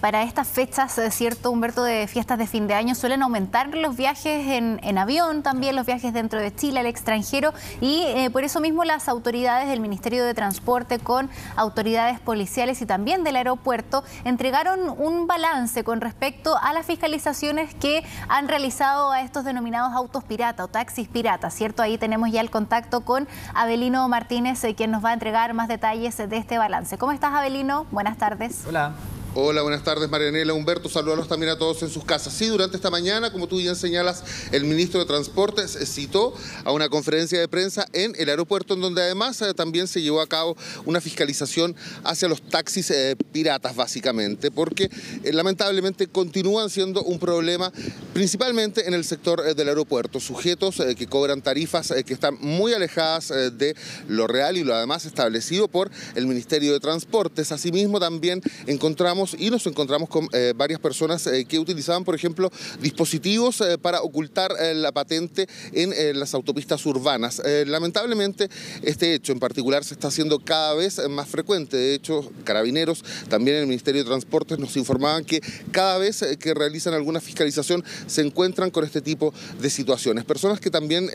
para estas fechas, ¿cierto, Humberto, de fiestas de fin de año suelen aumentar los viajes en avión, también los viajes dentro de Chile, al extranjero? Y por eso mismo las autoridades del Ministerio de Transporte con autoridades policiales y también del aeropuerto entregaron un balance con respecto a las fiscalizaciones que han realizado a estos denominados autos pirata o taxis piratas, ¿cierto? Ahí tenemos ya el contacto con Abelino Martínez, quien nos va a entregar más detalles de este balance. ¿Cómo estás, Abelino? Buenas tardes. Hola. Hola, buenas tardes, Marianela, Humberto, saludarlos también a todos en sus casas. Sí, durante esta mañana, como tú bien señalas, el ministro de Transportes citó a una conferencia de prensa en el aeropuerto, en donde además también se llevó a cabo una fiscalización hacia los taxis piratas, básicamente, porque lamentablemente continúan siendo un problema, principalmente en el sector del aeropuerto, sujetos que cobran tarifas que están muy alejadas de lo real y lo además establecido por el Ministerio de Transportes. Asimismo, también nos encontramos con varias personas que utilizaban, por ejemplo, dispositivos para ocultar la patente en las autopistas urbanas. Lamentablemente, este hecho en particular se está haciendo cada vez más frecuente. De hecho, Carabineros, también el Ministerio de Transportes, nos informaban que cada vez que realizan alguna fiscalización se encuentran con este tipo de situaciones. Personas que también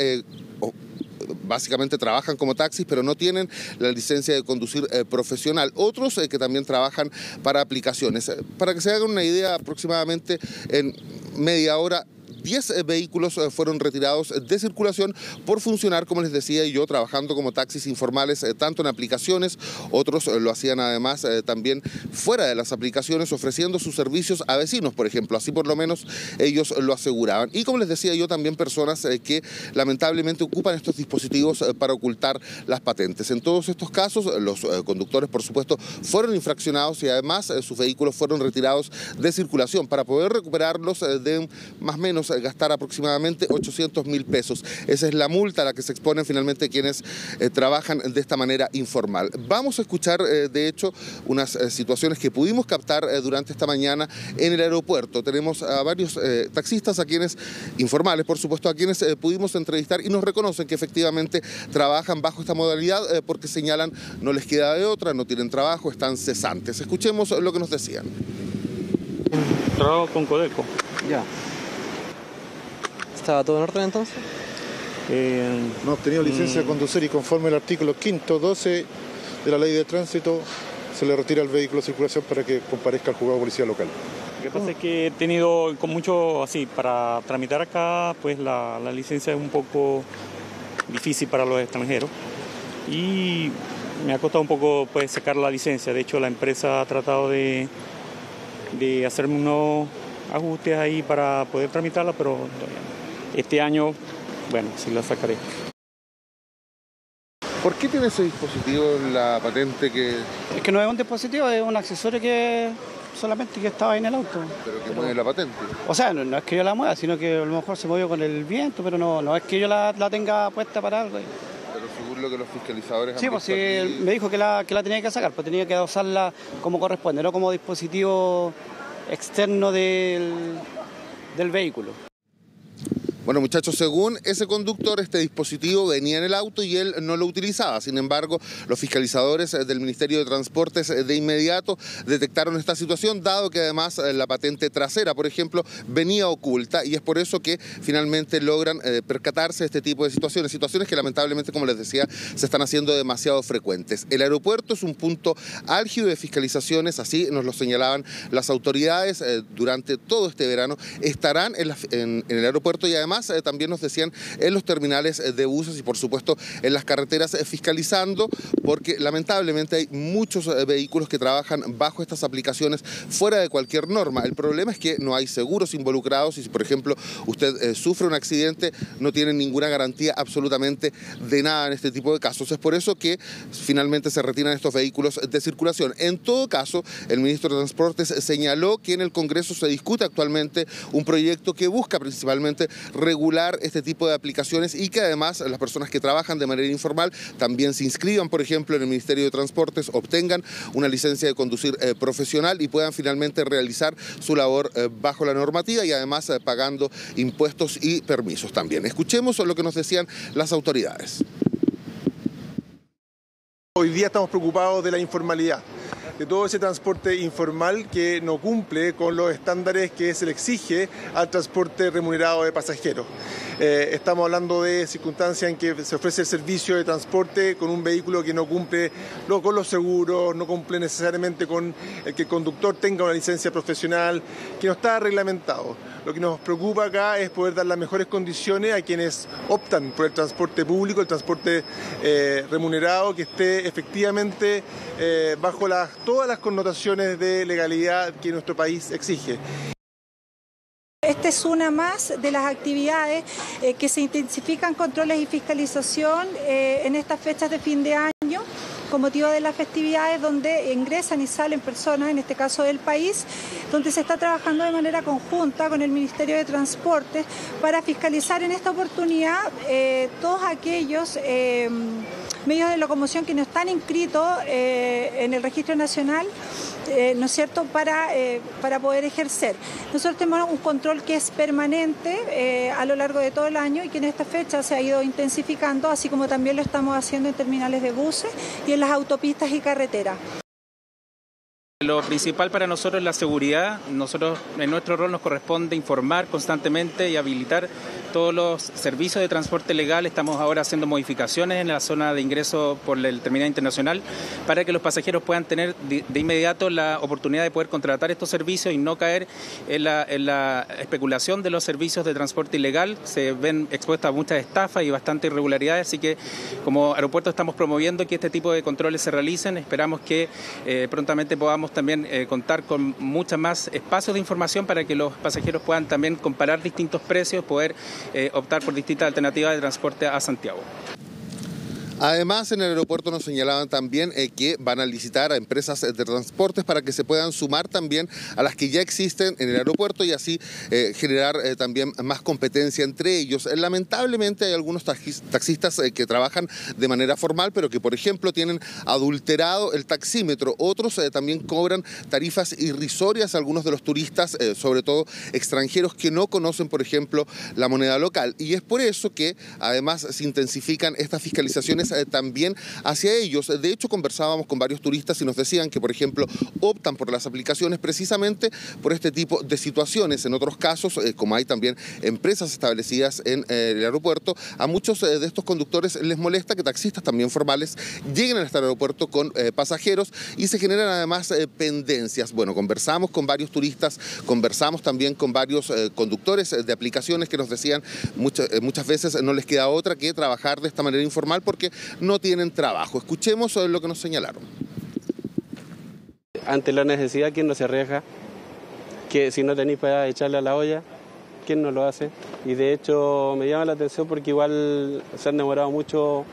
básicamente trabajan como taxis, pero no tienen la licencia de conducir profesional. Otros que también trabajan para aplicaciones. Para que se hagan una idea, aproximadamente en media hora, 10 vehículos fueron retirados de circulación por funcionar, como les decía yo, trabajando como taxis informales, tanto en aplicaciones, otros lo hacían además también fuera de las aplicaciones, ofreciendo sus servicios a vecinos, por ejemplo. Así por lo menos ellos lo aseguraban. Y como les decía yo, también personas que lamentablemente ocupan estos dispositivos para ocultar las patentes. En todos estos casos, los conductores, por supuesto, fueron infraccionados y además sus vehículos fueron retirados de circulación. Para poder recuperarlos deben más o menos gastar aproximadamente 800.000 pesos. Esa es la multa a la que se exponen finalmente quienes trabajan de esta manera informal. Vamos a escuchar, de hecho, unas situaciones que pudimos captar durante esta mañana en el aeropuerto. Tenemos a varios taxistas, a quienes, informales por supuesto, a quienes pudimos entrevistar y nos reconocen que efectivamente trabajan bajo esta modalidad porque señalan no les queda de otra, no tienen trabajo, están cesantes. Escuchemos lo que nos decían. Trabajo con Codelco. Ya. ¿Estaba todo en orden entonces? No ha obtenido licencia de conducir y conforme al artículo 5º 12 de la ley de tránsito se le retira el vehículo de circulación para que comparezca al juzgado de policía local. Lo que pasa es que he tenido con mucho, así, para tramitar acá, pues la licencia es un poco difícil para los extranjeros y me ha costado un poco pues sacar la licencia. De hecho, la empresa ha tratado de hacerme unos ajustes ahí para poder tramitarla, pero todavía no. Este año, bueno, sí la sacaré. ¿Por qué tiene ese dispositivo la patente que...? Es que no es un dispositivo, es un accesorio que solamente que estaba ahí en el auto. ¿Pero que mueve la patente? O sea, no es que yo la mueva, sino que a lo mejor se movió con el viento, pero no es que yo la tenga puesta para algo. Pero según lo que los fiscalizadores sí, pues sí, me dijo que la tenía que sacar, pues tenía que usarla como corresponde, no como dispositivo externo del vehículo. Bueno, muchachos, según ese conductor, este dispositivo venía en el auto y él no lo utilizaba. Sin embargo, los fiscalizadores del Ministerio de Transportes de inmediato detectaron esta situación, dado que además la patente trasera, por ejemplo, venía oculta, y es por eso que finalmente logran percatarse de este tipo de situaciones. Situaciones que lamentablemente, como les decía, se están haciendo demasiado frecuentes. El aeropuerto es un punto álgido de fiscalizaciones, así nos lo señalaban las autoridades durante todo este verano. Estarán en el aeropuerto y además también nos decían en los terminales de buses y por supuesto en las carreteras fiscalizando, porque lamentablemente hay muchos vehículos que trabajan bajo estas aplicaciones fuera de cualquier norma. El problema es que no hay seguros involucrados y si por ejemplo usted sufre un accidente no tiene ninguna garantía absolutamente de nada en este tipo de casos. Es por eso que finalmente se retiran estos vehículos de circulación. En todo caso, el ministro de Transportes señaló que en el Congreso se discute actualmente un proyecto que busca principalmente regular este tipo de aplicaciones y que además las personas que trabajan de manera informal también se inscriban, por ejemplo, en el Ministerio de Transportes, obtengan una licencia de conducir profesional y puedan finalmente realizar su labor bajo la normativa y además pagando impuestos y permisos también. Escuchemos lo que nos decían las autoridades. Hoy día estamos preocupados de la informalidad. de todo ese transporte informal que no cumple con los estándares que se le exige al transporte remunerado de pasajeros. Estamos hablando de circunstancias en que se ofrece el servicio de transporte con un vehículo que no cumple con los seguros, no cumple necesariamente con el que el conductor tenga una licencia profesional, que no está reglamentado. Lo que nos preocupa acá es poder dar las mejores condiciones a quienes optan por el transporte público, el transporte remunerado, que esté efectivamente bajo todas las connotaciones de legalidad que nuestro país exige. Esta es una más de las actividades que se intensifican controles y fiscalización en estas fechas de fin de año, con motivo de las festividades donde ingresan y salen personas, en este caso del país, donde se está trabajando de manera conjunta con el Ministerio de Transportes para fiscalizar en esta oportunidad todos aquellos medios de locomoción que no están inscritos en el Registro Nacional, ¿no es cierto?, para poder ejercer. Nosotros tenemos un control que es permanente a lo largo de todo el año y que en esta fecha se ha ido intensificando, así como también lo estamos haciendo en terminales de buses y en las autopistas y carreteras. Lo principal para nosotros es la seguridad. Nosotros, en nuestro rol, nos corresponde informar constantemente y habilitar todos los servicios de transporte legal. Estamos ahora haciendo modificaciones en la zona de ingreso por el terminal internacional para que los pasajeros puedan tener de inmediato la oportunidad de poder contratar estos servicios y no caer en la especulación de los servicios de transporte ilegal. Se ven expuestas a muchas estafas y bastantes irregularidades, así que como aeropuerto estamos promoviendo que este tipo de controles se realicen. Esperamos que prontamente podamos también contar con muchos más espacios de información para que los pasajeros puedan también comparar distintos precios, poder optar por distintas alternativas de transporte a Santiago. Además, en el aeropuerto nos señalaban también que van a licitar a empresas de transportes para que se puedan sumar también a las que ya existen en el aeropuerto y así generar también más competencia entre ellos. Lamentablemente hay algunos taxistas que trabajan de manera formal, pero que, por ejemplo, tienen adulterado el taxímetro. Otros también cobran tarifas irrisorias a algunos de los turistas, sobre todo extranjeros que no conocen, por ejemplo, la moneda local. Y es por eso que, además, se intensifican estas fiscalizaciones también hacia ellos. De hecho, conversábamos con varios turistas y nos decían que, por ejemplo, optan por las aplicaciones precisamente por este tipo de situaciones. En otros casos, como hay también empresas establecidas en el aeropuerto, a muchos de estos conductores les molesta que taxistas también formales lleguen hasta el aeropuerto con pasajeros y se generan además pendencias. Bueno, conversamos con varios turistas, conversamos también con varios conductores de aplicaciones que nos decían muchas veces no les queda otra que trabajar de esta manera informal porque no tienen trabajo. Escuchemos lo que nos señalaron. Ante la necesidad, ¿quién no se arriesga? Que si no tenéis para echarle a la olla, ¿quién no lo hace? Y de hecho me llama la atención porque igual se han demorado mucho,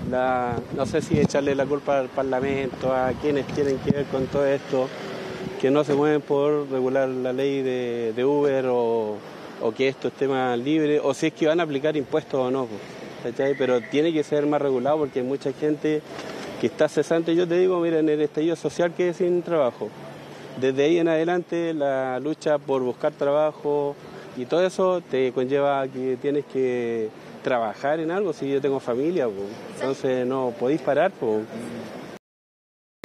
no sé si echarle la culpa al Parlamento, a quienes tienen que ver con todo esto, que no se mueven por regular la ley de Uber o que esto esté más libre, o si es que van a aplicar impuestos o no. Pero tiene que ser más regulado porque hay mucha gente que está cesante. Yo te digo, mira, en el estallido social que es sin trabajo. Desde ahí en adelante la lucha por buscar trabajo y todo eso te conlleva que tienes que trabajar en algo. Si yo tengo familia, pues, entonces no podéis parar. Pues.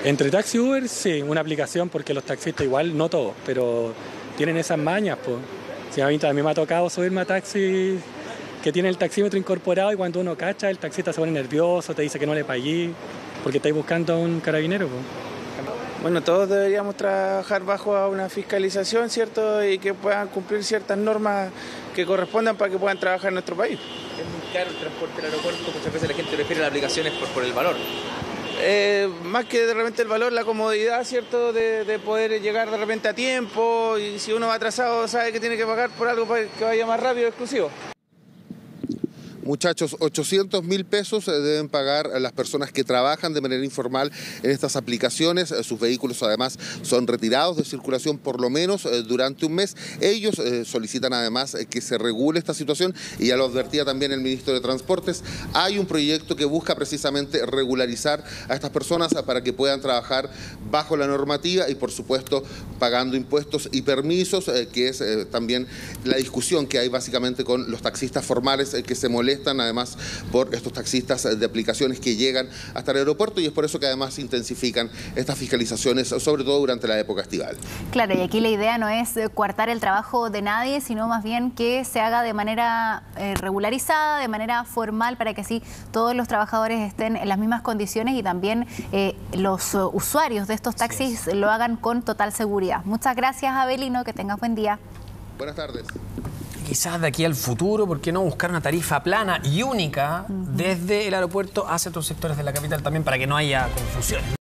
Entre taxi y Uber, sí, una aplicación porque los taxistas igual, no todos, pero tienen esas mañas. Pues. Sí, a mí también me ha tocado subirme a taxi que tiene el taxímetro incorporado y cuando uno cacha, el taxista se pone nervioso, te dice que no le pagué porque estáis buscando a un carabinero. Pues. Bueno, todos deberíamos trabajar bajo una fiscalización, ¿cierto? Y que puedan cumplir ciertas normas que correspondan para que puedan trabajar en nuestro país. Es muy caro el transporte al aeropuerto, muchas veces la gente prefiere las aplicaciones por el valor. Más que de repente el valor, la comodidad, ¿cierto? De poder llegar de repente a tiempo y si uno va atrasado sabe que tiene que pagar por algo para que vaya más rápido, exclusivo. Muchachos, 800.000 pesos deben pagar las personas que trabajan de manera informal en estas aplicaciones. Sus vehículos además son retirados de circulación por lo menos durante un mes. Ellos solicitan además que se regule esta situación y ya lo advertía también el ministro de Transportes. Hay un proyecto que busca precisamente regularizar a estas personas para que puedan trabajar bajo la normativa y por supuesto pagando impuestos y permisos, que es también la discusión que hay básicamente con los taxistas formales que se molestan molestan además por estos taxistas de aplicaciones que llegan hasta el aeropuerto, y es por eso que además se intensifican estas fiscalizaciones, sobre todo durante la época estival. Claro, y aquí la idea no es coartar el trabajo de nadie, sino más bien que se haga de manera regularizada, de manera formal, para que así todos los trabajadores estén en las mismas condiciones y también los usuarios de estos taxis lo hagan con total seguridad. Muchas gracias, Abelino, que tengas buen día. Buenas tardes. Quizás de aquí al futuro, ¿por qué no buscar una tarifa plana y única desde el aeropuerto hacia otros sectores de la capital también, para que no haya confusiones?